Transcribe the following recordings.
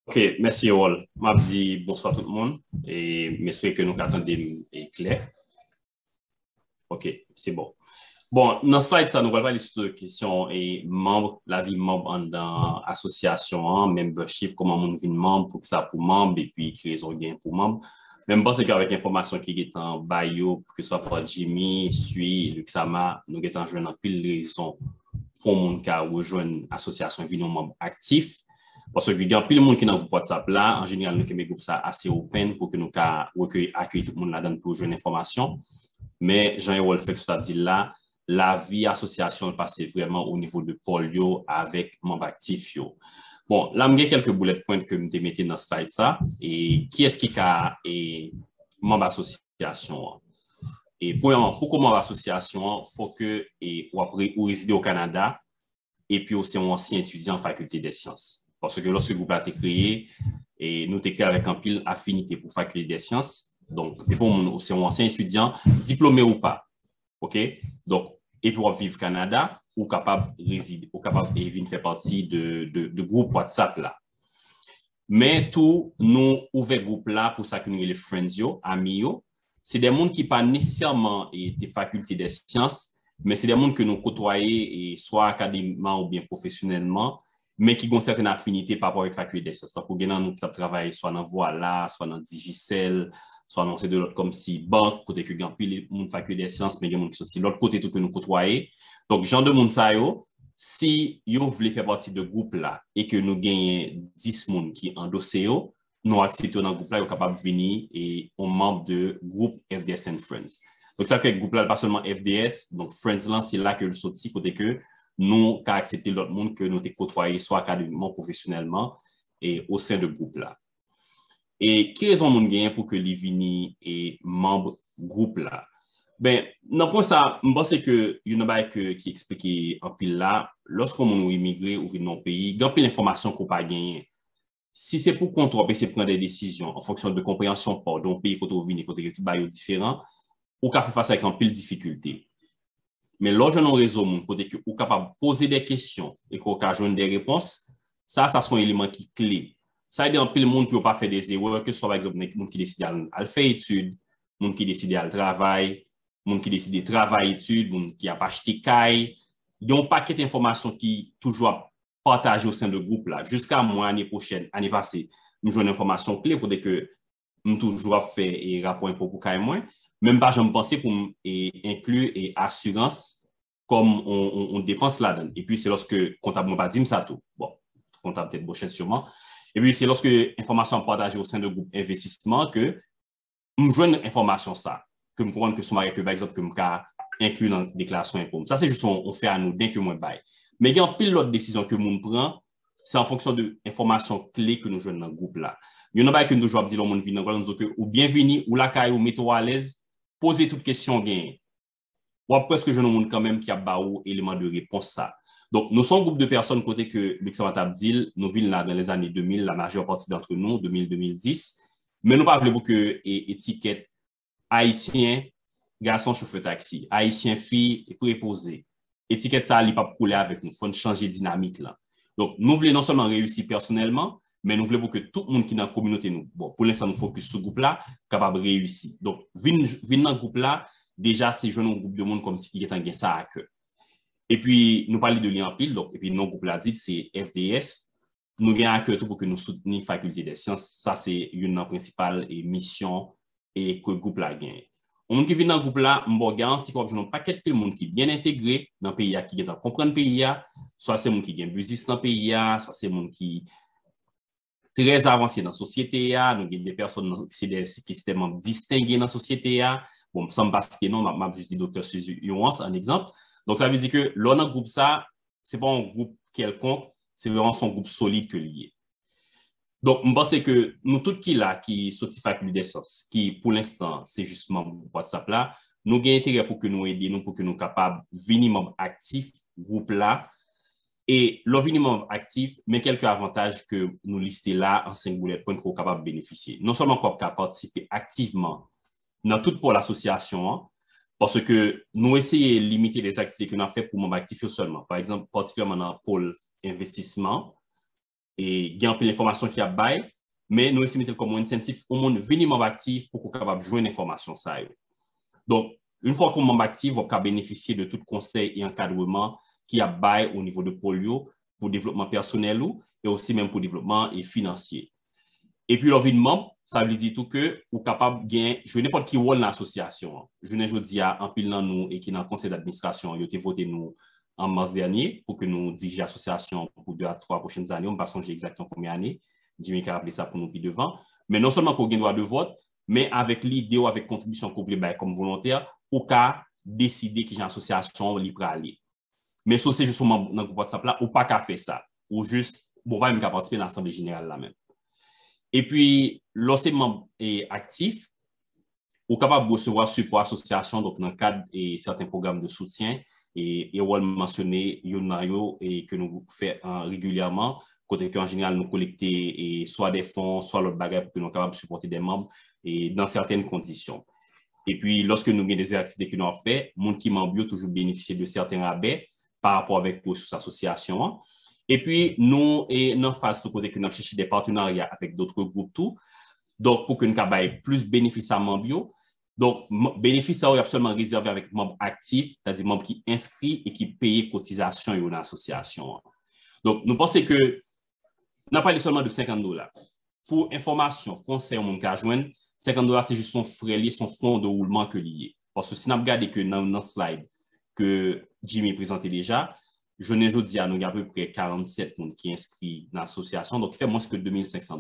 Ok, merci Wall. M'a dit bonsoir tout le monde et j'espère que nous attendons est clair. Ok, c'est bon. Bon, dans ce slide, ça nous va parler sur la question et membre, la vie membre dans association, membership, comment on devient membre, pour que ça pour membre et puis créer son gain pour membre. Même bon, c'est qu'avec l'information qui est en bio, que ce soit pour Jimmy, Sui, Luxama, nous avons joué dans pile de raisons pour mon cas rejoindre l'association et devenir membre actif. Parce que il y a plus de monde qui est dans le groupe WhatsApp là, en général, nous avons groupe ça assez open pour que nous accueillir tout le monde là-dedans pour jouer l'information. Mais Jean-Yves fait ce dit là, la vie association passe vraiment au niveau de polio avec membre actif. Bon, là, j'ai quelques bullet points que je mettais dans ce slide ça. Et qui est-ce qui a membre association? Et premièrement, pour membre association, il faut que vous résidez au Canada et puis aussi un ancien étudiant en faculté des sciences. Parce que lorsque le groupe a été créé, et nous avons créé avec un pile affinité pour faculté des sciences. Donc, c'est un ancien étudiant, diplômé ou pas. OK? Donc, et pour vivre au Canada, ou capable de résider, ou capable de faire partie de groupe WhatsApp là. Mais tout, nous ouvrons groupe là pour ça que nous les friends, amis, c'est des gens qui pas nécessairement des facultés des sciences, mais c'est des gens que nous côtoyons, soit académiquement ou bien professionnellement, mais qui ont une certaine affinité par rapport avec la faculté des sciences. Donc, pour nous travailler soit dans Voilà, soit dans Digicel, soit dans ces deux autres comme si banque, côté que gagne les faculté des sciences, mais il y a des gens qui sont aussi l'autre côté tout que nous côtoyons. Donc, genre de monde ça si vous voulez faire partie de groupe là et que nous gagnons 10 personnes qui endossent, nous acceptons dans le groupe là, vous capable de venir et on membre de groupe FDS and Friends. Donc, ça fait que le groupe là, pas seulement FDS, donc Friends là, c'est là que le sorti côté que nous avons accepté l'autre monde que nous avons côtoyé, soit académiquement, professionnellement, et au sein de groupe là. Et qui raison nous gagnons pour que les vini et membres groupe là? Ben, dans point ça, je pense que il y a qui explique en pile là, lorsqu'on immigré ou vient dans le pays, il y a plein d'informations qu'on pas gagner. Si c'est pour contrôler, c'est prendre des décisions en fonction de compréhension par d'un pays côté vient, côté tout bail différent, ou qu'a fait face avec un pile difficulté. Mais lorsque nous réseau mon côté que ou capable de poser des questions et qu'on a joindre des réponses, ça sont un élément qui clé. Ça aide un peu le monde pour pas faire des erreurs, que ce soit par exemple les gens qui décident à faire études, les gens qui décident à travailler, les gens qui décident de travailler études, les gens qui a pas acheté caille. Il y a un paquet d'informations qui toujours partagées au sein de groupe là. Jusqu'à moi l'année prochaine, année passée, nous jouons une information clé pour que nous toujours fait et rapport pour caille moins. Même pas, je me pensais pour inclure et assurance comme on dépense là-dedans. Et puis, c'est lorsque comptable m'a pas dit ça tout. Bon, comptable peut-être Bochette sûrement. Et puis, c'est lorsque information partagée au sein de groupe investissement que je joue une information ça, que je comprends que son mari, par exemple, que je inclus dans la déclaration impôt. Ça, c'est juste on fait à nous dès que moi bail. Mais il y a pile d'autres décisions que nous prend, c'est en fonction de l'information clé que nous jouons dans le groupe là. Il y en a que nous jouons dire le monde vient dans le ou bienvenue ou la caille ou mettez à l'aise, poser toutes questions gain. Ou après que je nous montre quand même qu'il y a baou élément de réponse ça. Donc, nous sommes un groupe de personnes côté que Luxembourg Abdil, nous vivons là dans les années 2000, la majeure partie d'entre nous, 2000-2010. Mais nous parlons que étiquette haïtien, garçon chauffeur taxi, haïtien fille préposé. Étiquette ça, il pas couler avec nous. Il faut changer de dynamique là. Donc, nous voulons non seulement réussir personnellement, mais nous voulons que tout le monde qui est dans la communauté, nous, bon, pour l'instant, nous focus sur ce groupe là, capable de réussir. Donc, venir dans ce groupe là, déjà, c'est jeune un groupe de monde comme si qui est en ça à cœur. Et puis, nous parlons de lien en pile, donc, et puis, notre groupe là dit, c'est FDS. Nous avons à cœur tout pour que nous soutenions la faculté des sciences. Ça, c'est une principale mission et que le groupe là gagne. On qui vient dans le groupe là, je garantis qu'il y a un paquet de monde qui est bien intégré dans le pays, qui comprend le pays, soit c'est monde qui gagne business dans le pays, soit c'est monde qui très avancé dans la société, nous avons des personnes qui sont tellement distinguées dans la société. Bon, ça me passe que non, je juste dit docteur Suzy Yuans, un exemple. Donc, ça veut dire que l'on a un groupe ça, ce n'est pas un groupe quelconque, c'est vraiment son groupe solide que lié. Donc, je pense que nous tous qui là, qui sont faculté des sciences, qui pour l'instant, c'est justement WhatsApp là, nous avons intérêt pour que nous aidions, pour que nous soyons capables de venir membres actifs, groupe là, et l'environnement actif, mais quelques avantages que nous listons là en 5 bullet points qu'on est capable de bénéficier. Non seulement qu'on peut participer activement dans toute pour l'association, parce que nous essayons de limiter les activités que nous avons fait pour membres actifs seulement. Par exemple, particulièrement dans le pôle investissement, et gain l'information qui a bail, mais nous aussi mettons comme un incentive au monde venir membre actif pour qu'on soit capable de jouer l'information ça. Donc, une fois qu'on est membre actif, on peut bénéficier de tout conseil et encadrement qui a bail au niveau de polio pour développement personnel et aussi même pour développement et financier. Et puis, l'environnement, ça veut dire tout que vous êtes capable de gagner, je n'importe qui rôle dans l'association. Je n'ai pas dit à un pile dans nous et qui est dans le conseil d'administration, il a été voté nous en mars dernier pour que nous dirigions l'association pour 2 à 3 prochaines années. On ne va pas songer exactement combien d'années. Jimmy a rappelé ça pour nous puis devant. Mais non seulement pour gagner droit de vote, mais avec l'idée ou avec contribution que vous voulez comme volontaire, au cas décider qui j'ai une association libre à aller. Mais si c'est justement dans le groupe WhatsApp là, ou pas qu'à faire ça, ou juste, bon, pas même qu'à participer dans l'Assemblée générale là même. Et puis, lorsque membre est actif, ou capable de recevoir support association, donc dans le cadre de certains programmes de soutien, et on mentionner et que nous faisons régulièrement, côté qu'en général nous collecter soit des fonds, soit l'autre bagage pour que nous soyons capables de supporter des membres et dans certaines conditions. Et puis, lorsque nous avons des activités que nous avons fait, les gens qui membre toujours bénéficier de certains rabais par rapport avec ressources association. Et puis, nous, en phase de côté que nous avons cherché des partenariats avec d'autres groupes tout. Donc, pour que nous ayons plus de bénéfices à membres. Donc, bénéfice est absolument réservé avec membres actifs, c'est-à-dire membres qui inscrits et qui payent cotisation dans l'association. Donc, nous pensons que nous n'avons pas seulement de $50. Pour information, conseil au monde qui a joint, $50, c'est juste son frais lié, son fonds de roulement que lié. Parce que si nous regardons que dans le slide que Jimmy présentait déjà, je ne dis à nous, il y a à peu près 47 personnes qui sont inscrits dans l'association, donc il fait moins que $2,500.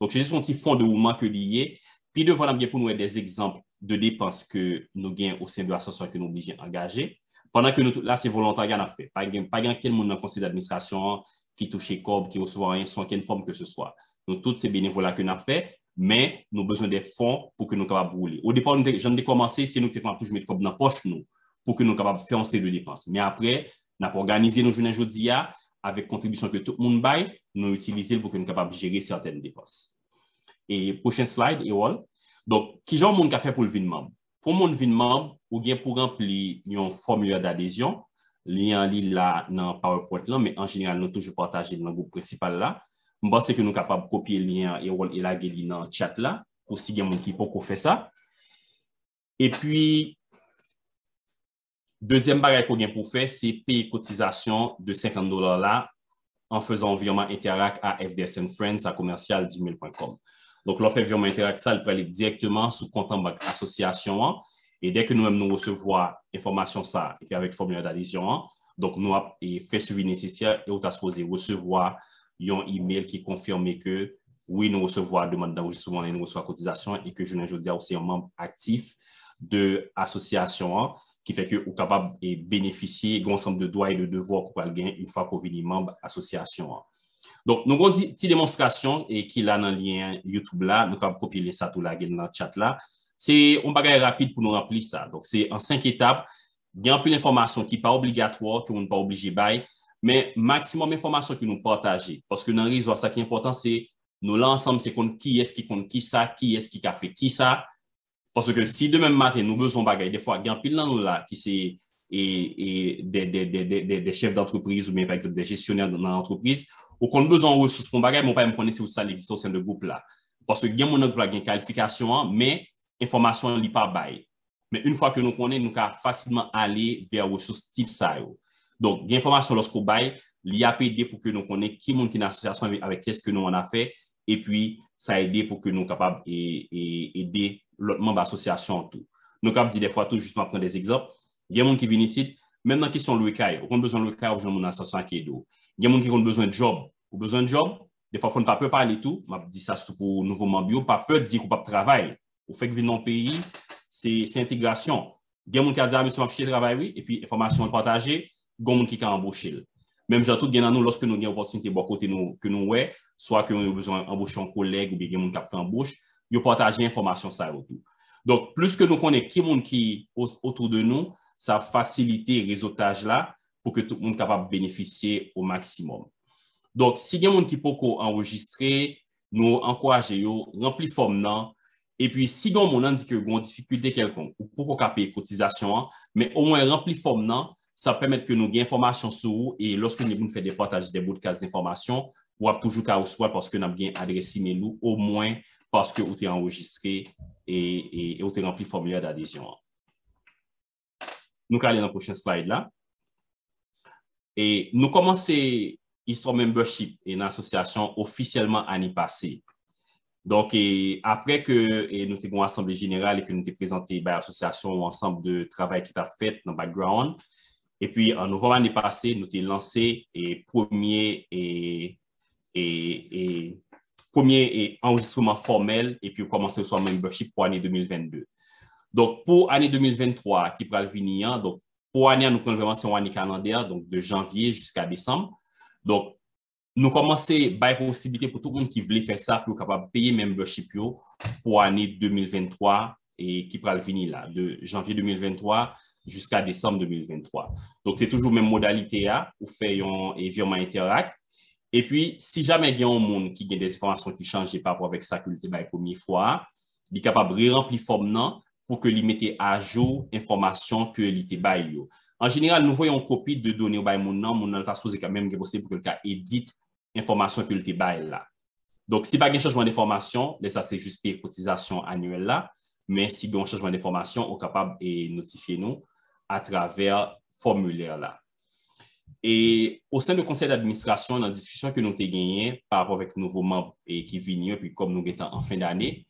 Donc, c'est juste un petit fonds de roulement que lié. Puis, devant bien pour nous des exemples de dépenses que nous gagnons au sein de l'association que nous sommes obligés d'engager. Pendant que nous, là, c'est volontaire qu'on a fait. Pas quel monde dans le conseil d'administration qui touche COB, qui reçoit rien, sans quelle forme que ce soit. Donc, tous ces bénévoles-là que nous avons fait, mais nous avons besoin des fonds pour que nous soyons capables de rouler. Au départ, j'en ai commencé, c'est nous qui avons toujours mis COB dans la poche, nous, pour que nous soyons capables de faire un série de dépenses. Mais après, nous avons organisé nos journées aujourd'hui avec contribution que tout le monde baille, nous utilisons pour que nous soyons capables de gérer certaines dépenses. Et prochain slide, Ewol. Donc, qui genre monde qui a fait pour le vin membre? Pour mon vin membre, ou bien pour remplir un formulaire d'adhésion, lien là dans PowerPoint là, mais en général, nous toujours partagé dans le groupe principal là. Je pense que nous sommes capables de copier le lien et la dans le chat là, pour si il y a des gens qui peuvent faire ça. Et puis, deuxième bagage qu'on a pour faire, c'est payer cotisation de $50 là, en faisant un virement Interact à FDSN Friends à commercial.gmail.com. Donc, l'offre virement Interact, ça, elle peut aller directement sous compte en banque association. Et dès que nous-mêmes nous recevons information ça, et puis avec formulaire d'adhésion, donc nous avons fait suivi nécessaire et nous avons supposé recevoir un email qui confirme que oui, nous recevons la demande d'enregistrement et nous recevons la cotisation et que je ne dis aussi un membre actif de l'association qui fait que vous êtes capable de bénéficier d'un ensemble de droits et de devoirs qu'on va gagner une fois qu'on est membre association. Donc, nous avons une petite démonstration et qui est là dans le lien YouTube là, nous avons copié ça tout là dans le chat là. C'est un bagage rapide pour nous remplir ça. Donc, c'est en 5 étapes. Il y a un peu d'informations qui n'est pas obligatoire, que nous n'est pas obligé de bailler, mais maximum d'informations que nous partageons. Parce que dans le réseau, ça qui est important, c'est nous là ensemble, c'est qui est-ce qui compte qui ça, qui est-ce qui a fait qui ça. Parce que si demain matin, nous besoin de bagaille, des fois, il y a un pile dans nous là qui c'est des chefs d'entreprise ou bien par exemple des gestionnaires dans l'entreprise, ou qu'on a besoin de ressources pour bagaille, mais on ne peut pas connaître où ça existe au sein de groupe là. Parce que il y a une qualification, mais information n'est pas bail. Mais une fois que nous connaissons, nous pouvons facilement aller vers les ressources type ça. Donc, l'information lorsqu'on bail, l'IAPD pour que nous connaissions qui est dans l'association avec qu'est-ce que nous on a fait, et puis ça a aidé pour que nous soyons capables d'aider l'autre membre de l'association. Nous avons dit des fois, tout justement prendre des exemples. Il y a des gens qui viennent ici, même dans la question de l'OECAI, on a besoin de l'OECAI, on a une association qui est d'eau. Il y a des gens qui ont besoin de job. Ou besoin de job, des fois, il ne faut pas parler tout. Je dis ça surtout pour nouveaux membres, pas peur de dire qu'on ne peut pas travailler. Au fait que venir dans le pays, c'est intégration. Il y a des gens qui ont dit, ah, monsieur, on va travail, oui, et puis, information partagée, il y a des gens qui ont embauché. Même j'ai tout gagné nous lorsque nous avons l'opportunité de côté nous que nous ouais, soit que nous avons besoin d'embaucher un collègue ou bien des gens qui ont fait embauche, ils partagent l'information ça autour. Donc, plus que nous connaissons qui monde qui autour de nous, ça facilite le réseautage là pour que tout le monde soit capable de bénéficier au maximum. Donc, si il y a des gens qui peuvent enregistrer, nous encourageons, remplir forme là. Et puis, si il y a des gens qui ont une difficulté quelconque, ou pour qu'on paye cotisation, mais au moins remplir forme là, ça permet que nous ayons information sur vous et lorsque nous faisons des partages des podcasts d'information, vous avez toujours qu'à recevoir parce que nous avons bien adressé email nous, au moins parce que vous avez enregistré et vous avez rempli le formulaire d'adhésion. Nous allons aller dans la prochaine slide là. Et nous commençons Histoire Membership et l'association officiellement l'année passée. Donc, après que nous avons une assemblée générale et que nous avons présenté l'association ou ensemble de travail qui a fait dans le background, et puis en novembre l'année passée, nous avons lancé premier enregistrement formel et puis commencé sur membership pour l'année 2022. Donc, pour l'année 2023 qui va venir, donc pour l'année, nous prenons vraiment une année calendaire, donc de janvier jusqu'à décembre. Donc, nous commençons par possibilité pour tout le monde qui voulait faire ça pour capable payer membership pour l'année 2023 et qui va venir là, de janvier 2023 jusqu'à décembre 2023. Donc, c'est toujours la même modalité là, où fait un virement Interact. Et puis, si jamais il y a un monde qui a des informations qui changent par rapport avec ça que le la première fois, il est capable de remplir forme pour que il mette à jour information que l'ité bail. En général, nous voyons une copie de données au bail mon nom va supposé quand même que possible pour que le cas édite information que l'ité bail là. Donc si pas un changement d'information, ça c'est juste payer cotisation annuelle là, mais si il y a un changement d'information, on est capable de notifier nous à travers formulaire là. Et au sein du conseil d'administration, dans la discussion que nous avons gagnée par rapport avec nouveaux membres et qui viennent, puis comme nous étions en fin d'année,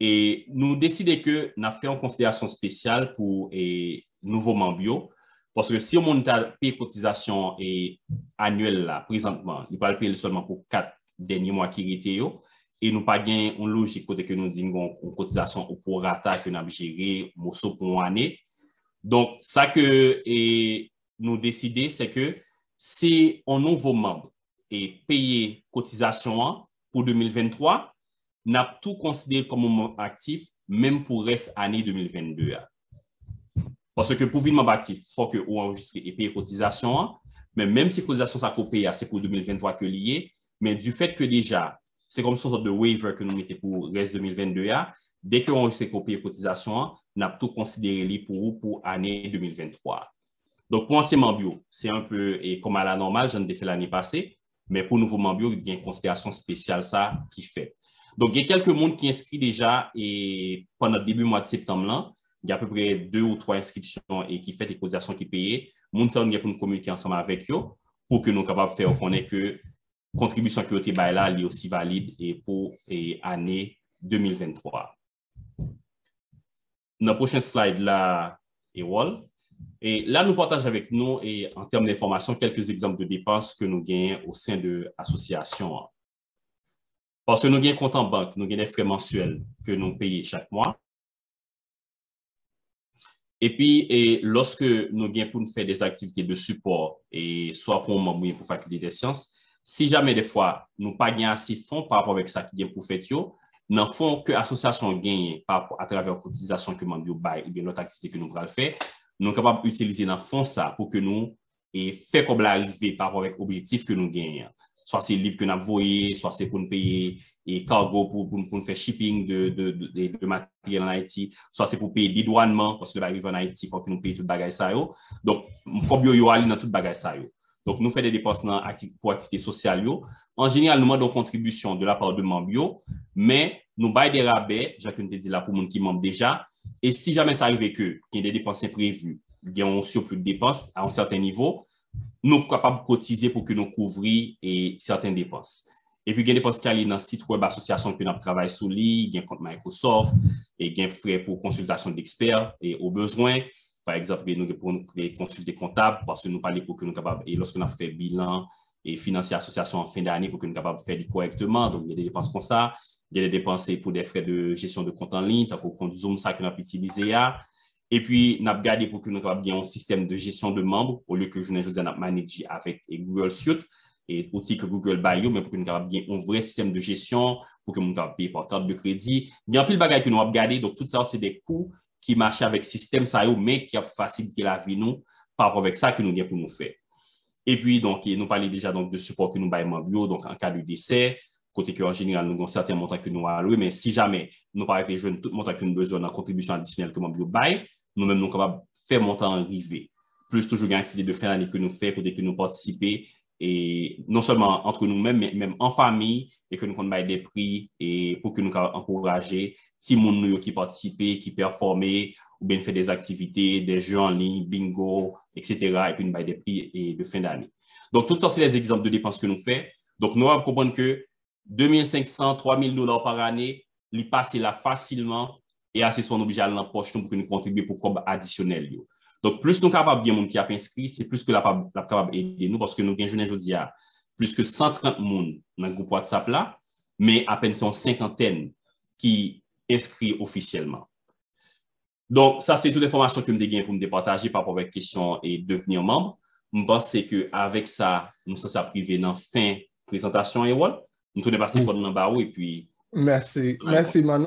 et nous décidons que nous avons fait une considération spéciale pour les nouveaux membres. Parce que si on a payé cotisation annuelle là, présentement, il va payer seulement pour 4 derniers mois qui étaient et nous pas gagné une logique côté que nous disons une cotisation au prorata que nous avons géré pour une année. Donc, ça que nous décidons, c'est que si un nouveau membre est payé cotisation pour 2023, nous avons tout considéré comme un membre actif, même pour reste année 2022. Parce que pour venir membre actif, il faut que vous enregistrez et payer cotisation, mais même si cotisation ça payé, c'est pour 2023 que lié, mais du fait que déjà, c'est comme une sorte de waiver que nous mettons pour reste 2022, dès que vous enregistrez et payer cotisation, nous avons tout considéré pour année 2023. Donc, pour ancien membre, c'est un peu comme à la normale, j'en ai fait l'année passée, mais pour nouveau membre, il y a une considération spéciale ça qui fait. Donc, il y a quelques monde qui inscrit déjà et pendant le début mois de septembre, là, il y a à peu près 2 ou 3 inscriptions et qui fait des cotisations qui payent. Moun ça, nous pour nous communiquer ensemble avec eux pour que nous soyons capables de faire connaître que la contribution qui a été là est aussi valide et pour l'année 2023. Dans la prochaine slide, là, et là, nous partageons avec nous, et en termes d'information, quelques exemples de dépenses que nous gagnons au sein de l'association. Parce que nous avons un compte en banque, nous avons des frais mensuels que nous payons chaque mois. Et puis, lorsque nous avons pour nous faire des activités de support, et soit pour membre ou pour faculté des sciences, si jamais des fois, nous n'avons pas assez de fonds par rapport avec ça qui est pour faire, nous ne font que l'association gagne à travers la cotisation que nous bail ou bien notre activité que nous allons faire, nous sommes capables d'utiliser dans le fond ça pour que nous fassions comme l'arrivée par rapport avec l'objectif que nous gagnons. Soit c'est le livre que nous avons envoyé, soit c'est pour nous payer et cargo pour nous faire shipping de matériel en Haïti, soit c'est pour payer dédouanement parce que le arrive en Haïti, il faut que nous payions tout le bagage ça. Donc, comme yo aller dans tout le bagage ça. Donc, nous faisons des dépenses pour activités sociales. En général, nous demandons contribution de la part de membres, mais nous baillons des rabais, j'ai te dit là pour les qui membres déjà. Et si jamais ça arrive qu'il y ait des dépenses imprévues, il y a un surplus de dépenses à un certain niveau, nous sommes capables de cotiser pour que nous couvrions certaines dépenses. Et puis, il y a des dépenses qui sont dans le site web association que nous travaillons sur lui, il y a un compte Microsoft, et il y a un frais pour consultation d'experts et au besoin. Par exemple, nous pour consulter comptables parce que nous parlons pour que nous sommes capables, et lorsque nous avons fait bilan et financer l'association en fin d'année pour que nous soyons capables de faire correctement. Donc, il y a des dépenses comme ça. Il y a des dépenses pour des frais de gestion de compte en ligne, tant qu'on compte Zoom, ça que nous avons utilisé. Et puis, nous avons gardé pour que nous ayons bien un système de gestion de membres au lieu que je nous avons managé avec Google Suite et aussi que Google Bio, mais pour que nous ayons bien un vrai système de gestion, pour que nous ayons payé par carte de crédit. Il y a un peu de bagages que nous avons gardé. Donc, tout ça, c'est des coûts qui marchent avec le système, ça, mais qui a facilité la vie nous par rapport avec ça que nous avons pour nous faire. Et puis, donc, nous parlons déjà donc, de support que nous avons bio, donc en cas de décès. Côté que en général, nous avons certains montants que nous allons, mais si jamais nous n'avons pas jouer tout montant que nous avons besoin de contribution additionnelle que nous avons, nous-mêmes, nous sommes capables de faire montant arriver. plus toujours une activité de fin d'année que nous faisons, pour que nous participons, et non seulement entre nous-mêmes, mais même en famille, et que nous comptons des prix, et pour que nous encourager si moun nou qui participent, qui performent, ou bien faire des activités, des jeux en ligne, bingo, etc. Et puis nous bailler des prix et de fin d'année. Donc, tout ça, c'est les exemples de dépenses que nous faisons. Donc, nous allons comprendre que 2500, 3000 dollars par année, ils passent là facilement et assez sont obligés à l'empoche pour que nous contribuions pour comme additionnel. Donc, plus nous sommes capables de bien monde qui a inscrit, c'est plus que la capable d'aider nous parce que nous avons aujourd'hui plus que 130 personnes dans le groupe WhatsApp là, mais à peine sont cinquantaine qui inscrits officiellement. Donc, ça, c'est toute l'information que je me pour me partager par rapport à la question et devenir membre. Je pense qu'avec ça, nous sommes privés dans la fin de la présentation. Nous tournons passer pour le et puis. Merci. Merci, Manon.